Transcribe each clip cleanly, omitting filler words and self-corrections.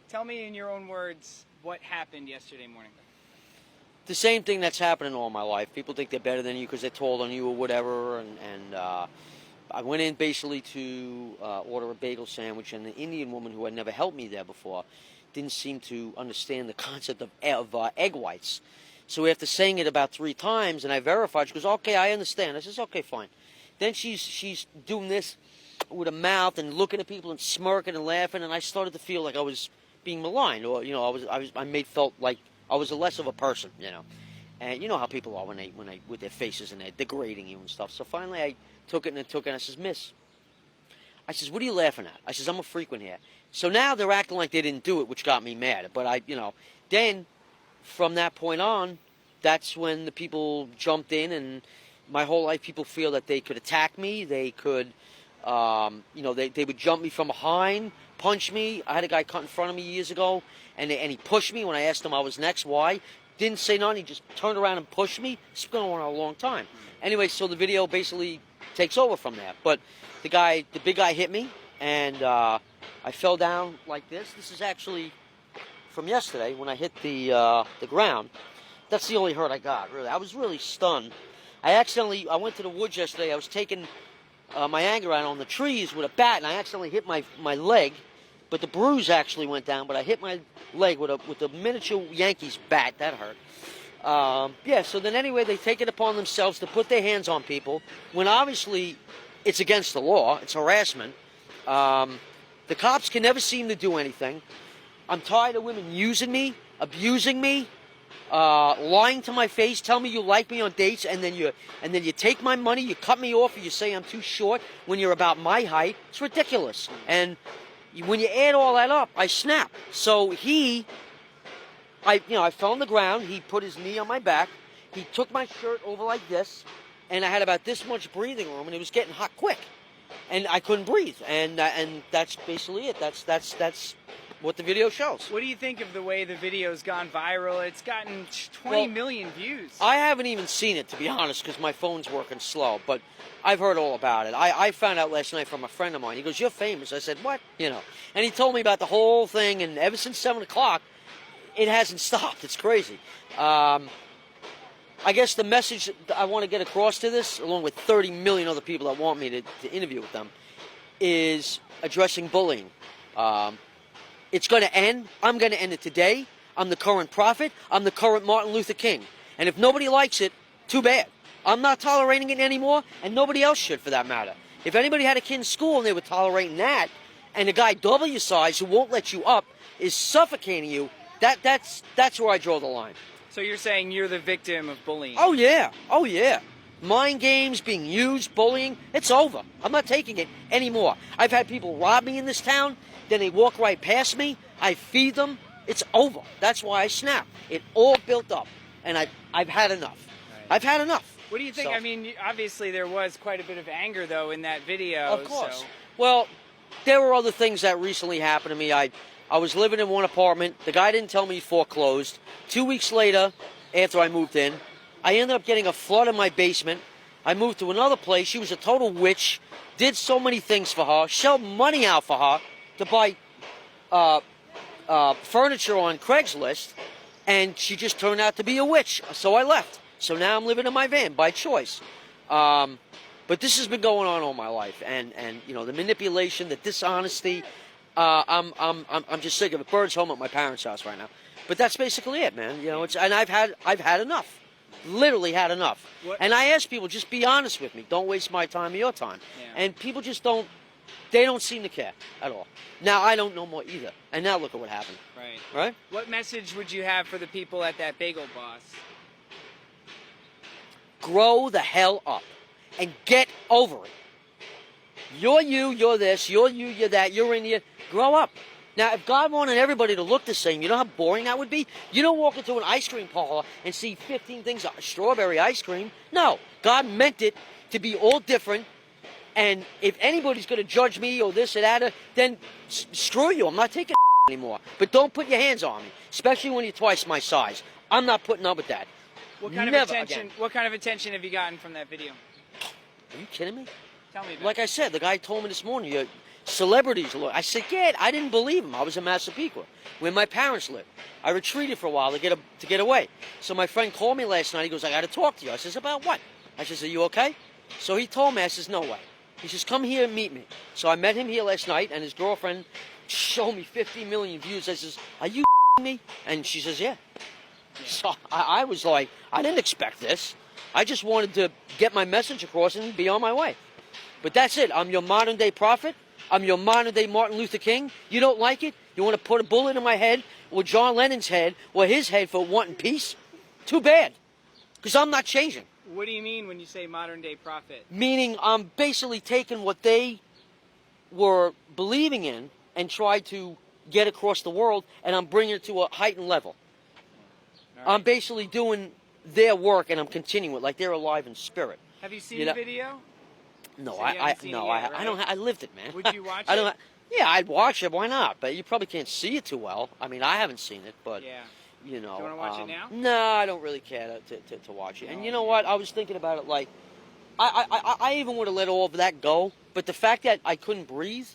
Tell me in your own words what happened yesterday morning. The same thing that's happening all my life. People think they're better than you because they're taller than you or whatever. And I went in basically to order a bagel sandwich, and the Indian woman who had never helped me there before didn't seem to understand the concept of egg whites. So after saying it about 3 times, and I verified, she goes, "Okay, I understand." I says, "Okay, fine." Then she's doing this with her mouth and looking at people and smirking and laughing, and I started to feel like I was being maligned, or I felt like I was less of a person, And you know how people are when they with their faces and they're degrading you and stuff. So finally I took it and I says, "Miss," I says, "what are you laughing at?" I says, "I'm a frequent here." So now they're acting like they didn't do it, which got me mad. But then from that point on, that's when the people jumped in, and my whole life people feel that they could attack me. They could, they would jump me from behind, punch me. I had a guy cut in front of me years ago, and he pushed me when I asked him I was next. Why? Didn't say nothing. He just turned around and pushed me. It's been going on a long time. Anyway, so the video basically takes over from there. But the big guy hit me, and I fell down like this. This is actually from yesterday when I hit the ground. That's the only hurt I got, really. I was really stunned. I went to the woods yesterday. I was taking my anger out on the trees with a bat, and I accidentally hit my leg. But the bruise actually went down, but I hit my leg with a miniature Yankees bat. That hurt. So then anyway, they take it upon themselves to put their hands on people when obviously it's against the law. It's harassment. The cops can never seem to do anything. I'm tired of women using me, abusing me, lying to my face, tell me you like me on dates, and then you take my money, you cut me off, or you say I'm too short when you're about my height. It's ridiculous. And when you add all that up, I snap. So I fell on the ground. He put his knee on my back. He took my shirt over like this, and I had about this much breathing room, and it was getting hot quick, and I couldn't breathe. And that's basically it. That's what the video shows. What do you think of the way the video's gone viral? It's gotten 20 million views. I haven't even seen it, to be honest, because my phone's working slow, but I've heard all about it. I found out last night from a friend of mine. He goes, "You're famous." I said, "What?" And he told me about the whole thing, and ever since 7 o'clock, it hasn't stopped. It's crazy. I guess the message I want to get across to this, along with 30 million other people that want me to interview with them, is addressing bullying. It's going to end. I'm going to end it today. I'm the current prophet. I'm the current Martin Luther King. And if nobody likes it, too bad. I'm not tolerating it anymore, and nobody else should, for that matter. If anybody had a kid in school and they were tolerating that, and a guy double your size who won't let you up is suffocating you, that's where I draw the line. So you're saying you're the victim of bullying? Oh, yeah. Oh, yeah. Mind games, being used, bullying, it's over. I'm not taking it anymore. I've had people rob me in this town, then they walk right past me, I feed them, it's over. That's why I snap. It all built up, and I've had enough. Right. I've had enough. What do you think? I mean, obviously there was quite a bit of anger, though, in that video. Of course. So. Well, there were other things that recently happened to me. I was living in one apartment. The guy didn't tell me he foreclosed. 2 weeks later, after I moved in, I ended up getting a flood in my basement. I moved to another place. She was a total witch. Did so many things for her. Shelled money out for her to buy furniture on Craigslist. And she just turned out to be a witch. So I left. So now I'm living in my van by choice. But this has been going on all my life. And the manipulation, the dishonesty. I'm just sick of it. Bird's home at my parents' house right now. But that's basically it, man. And I've had enough. Literally had enough. What? And I ask people, just be honest with me. Don't waste my time or your time. Yeah. And people just don't seem to care at all. Now, I don't know more either. And now look at what happened. Right? What message would you have for the people at that bagel boss? Grow the hell up and get over it. You're you, you're this, you're you, you're that, you're Indian. Grow up. Now, if God wanted everybody to look the same, you know how boring that would be? You don't walk into an ice cream parlor and see 15 things of strawberry ice cream. No, God meant it to be all different. And if anybody's going to judge me or this or that, then screw you. I'm not taking anymore. But don't put your hands on me, especially when you're twice my size. I'm not putting up with that. What kind of attention have you gotten from that video? Are you kidding me? Tell me about Like I said, the guy told me this morning, celebrities look. I said, yeah, I didn't believe him. I was in Massapequa, where my parents lived. I retreated for a while to get away. So my friend called me last night. He goes, I got to talk to you. I says, about what? I says, are you okay? So he told me. I says, no way. He says, come here and meet me. So I met him here last night, and his girlfriend showed me 50 million views. I says, are you me? And she says, yeah. So I was like, I didn't expect this. I just wanted to get my message across and be on my way. But that's it. I'm your modern-day prophet. I'm your modern-day Martin Luther King. You don't like it? You want to put a bullet in my head or John Lennon's head or his head for wanting peace? Too bad. Because I'm not changing. What do you mean when you say modern-day prophet? Meaning I'm basically taking what they were believing in and tried to get across the world, and I'm bringing it to a heightened level. Right. I'm basically doing their work, and I'm continuing it like they're alive in spirit. Have you seen the video? No, so I don't. I lived it, man. Would you watch it? Yeah, I'd watch it. Why not? But you probably can't see it too well. I mean, I haven't seen it, but yeah. You know. Do you want to watch it now? No, I don't really care to watch it. And you know what? I was thinking about it. Like, I even would have let all of that go, but the fact that I couldn't breathe,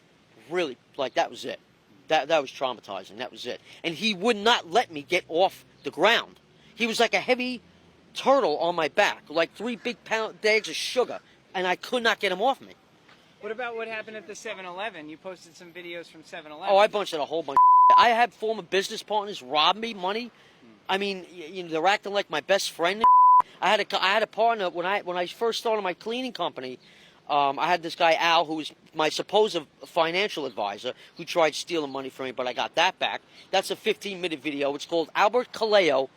really, like that was it. That was traumatizing. That was it. And he would not let me get off the ground. He was like a heavy turtle on my back, like 3 big bags of sugar, and I could not get him off me. What about what happened at the 7-Eleven? You posted some videos from 7-Eleven. Oh, I bunched a whole bunch of I had former business partners rob me money. I mean, you know, they're acting like my best friend. I had a partner when I first started my cleaning company. I had this guy Al, who was my supposed financial advisor, who tried stealing money from me, but I got that back. That's a 15-minute video. It's called Albert Caleo,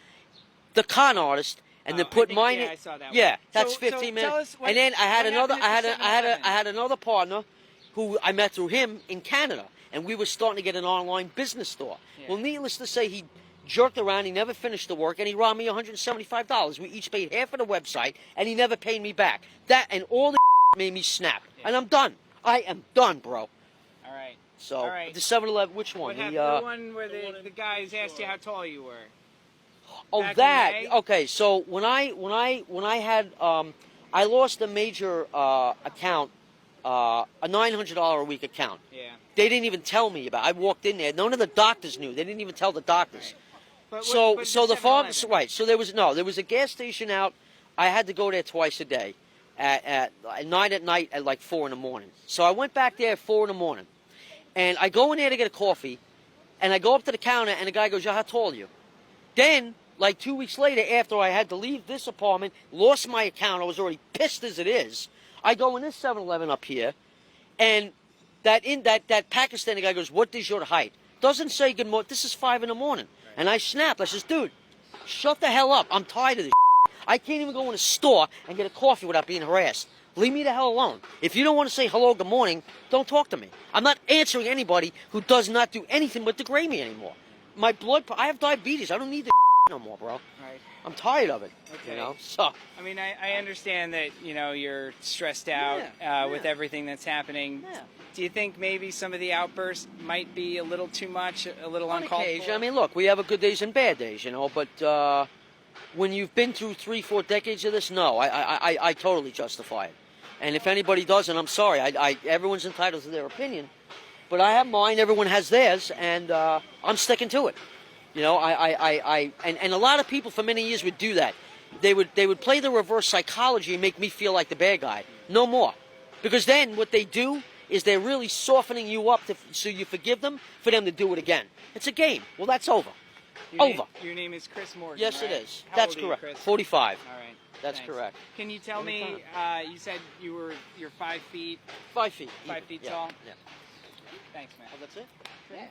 the con artist, and then put mine. Yeah, I saw that. Yeah, one. that's 15 minutes. Tell us And then I had I had another partner, who I met through him in Canada, and we were starting to get an online business store. Yeah. Well, needless to say, he jerked around. He never finished the work, and he robbed me $175. We each paid half of the website, and he never paid me back. That and all the made me snap, and I'm done. I am done, bro. All right. So all right. The 7-Eleven, which one? The one where the guys asked you how tall you were. Oh, Back that. in May? Okay, so when I had I lost a major account, a $900 a week account. Yeah. They didn't even tell me about it. I walked in there. None of the doctors knew. They didn't even tell the doctors. Right. So the pharmacy, right? So there was a gas station out. I had to go there twice a day, at 9 at night, at like 4 in the morning. So I went back there at 4 in the morning, and I go in there to get a coffee, and I go up to the counter, and the guy goes, "Yeah, how tall are you?" Then, like 2 weeks later, after I had to leave this apartment, lost my account, I was already pissed as it is. I go in this 7-Eleven up here, and that Pakistani guy goes, "What is your height?" Doesn't say good morning. This is 5 in the morning. And I snapped. I says, "Dude, shut the hell up. I'm tired of this. I can't even go in a store and get a coffee without being harassed. Leave me the hell alone. If you don't want to say hello, good morning, don't talk to me. I'm not answering anybody who does not do anything but degrade me anymore. I have diabetes. I don't need the no more, bro. Right. I'm tired of it. Okay. You know. So. I mean, I understand that you're stressed out with everything that's happening. Yeah. Do you think maybe some of the outbursts might be a little too much, a little uncalled for? I mean, look, we have a good days and bad days, but when you've been through 3-4 decades of this, no, I totally justify it. And if anybody doesn't, I'm sorry. Everyone's entitled to their opinion, but I have mine. Everyone has theirs, and I'm sticking to it. And a lot of people for many years would do that. They would play the reverse psychology and make me feel like the bad guy. No more, because then what they do is they're really softening you up so you forgive them for them to do it again. It's a game. Well, that's over. Your name is Chris Morgan. Yes, right? it is. How That's old are you, correct. Chris? 45. All right. That's Thanks. correct. Can you tell me? You said you're 5 feet. 5 feet. 5 feet yeah. tall. Yeah. Thanks, man. Oh, that's it. Yeah.